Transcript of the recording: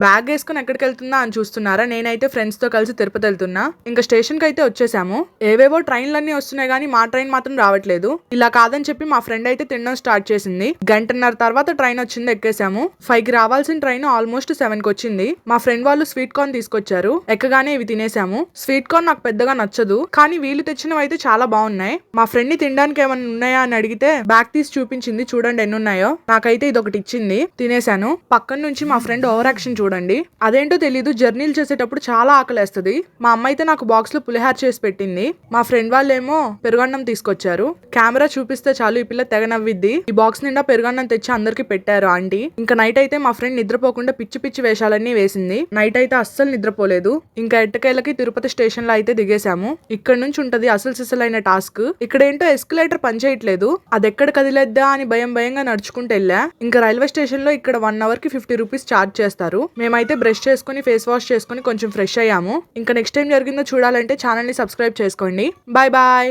Bag వేసుకుని ఎక్కడికి వెళ్తున్నా అని చూస్తున్నారా? నేనైతే ఫ్రెండ్స్ తో కలిసి తిరుపతి వెళ్తున్నా. ఇంకా స్టేషన్ కి అయితే వచ్చేసాము. ఏవేవో ట్రైన్లన్నీ వస్తున్నాయి కానీ మా ట్రైన్ మాత్రం రావట్లేదు. ఇలా కాదని చెప్పి మా ఫ్రెండ్ అయితే తినడం స్టార్ట్ చేసింది. గంటన్నర తర్వాత ట్రైన్ వచ్చింది, ఎక్కేసాము. 5 కి రావాల్సిన ట్రైన్ ఆల్మోస్ట్ 7 కి వచ్చింది. మా ఫ్రెండ్ వాళ్ళు స్వీట్ కార్న్ తీసుకొచ్చారు. ఎక్కగానే ఇవి తినేసాము. స్వీట్ కార్న్ నాకు పెద్దగా నచ్చదు, కానీ వీళ్ళు తెచ్చినవి అయితే చాలా బాగున్నాయి. మా ఫ్రెండ్ ని తినడానికి ఏమైనా ఉన్నాయా అని అడిగితే బ్యాగ్ తీసి చూపించింది. చూడండి ఎన్ని ఉన్నాయో. నాకైతే ఇది ఒకటి ఇచ్చింది, తినేసాను. పక్కన నుంచి మా ఫ్రెండ్ ఓవర్ యాక్షన్ చూడండి. అదేంటో తెలీదు, జర్నీలు చేసేటప్పుడు చాలా ఆకలేస్తుంది. మా అమ్మ అయితే నాకు బాక్స్ లో పులిహార చేసి పెట్టింది. మా ఫ్రెండ్ వాళ్ళేమో పెరుగన్నం తీసుకొచ్చారు. కెమెరా చూపిస్తే చాలు ఈ పిల్ల తెగ నవ్విద్ది. ఈ బాక్స్ నిండా పెరుగన్నం తెచ్చి అందరికి పెట్టారు ఆంటీ. ఇంకా నైట్ అయితే మా ఫ్రెండ్ నిద్రపోకుండా పిచ్చి పిచ్చి వేషాలన్నీ వేసింది. నైట్ అయితే అస్సలు నిద్రపోలేదు. ఇంకా ఎట్టకేళ్ళకి తిరుపతి స్టేషన్ లో అయితే దిగేసాము. ఇక్కడ నుంచి ఉంటది అసలు సిసలైన టాస్క్. ఇక్కడ ఏంటో ఎస్కలేటర్ పనిచేయట్లేదు. అది ఎక్కడ కదిలేద్దా అని భయంగా నడుచుకుంటూ వెళ్ళా. ఇంకా రైల్వే స్టేషన్ లో ఇక్కడ 1 అవర్ కి 50 రూపీస్ ఛార్జ్ చేస్తారు. మేమైతే బ్రష్ చేసుకుని ఫేస్ వాష్ చేసుకుని కొంచెం ఫ్రెష్ అయ్యాము. ఇంకా నెక్స్ట్ టైం జరిగిందో చూడాలంటే ఛానల్ ని సబ్స్క్రైబ్ చేసుకోండి. Bye bye.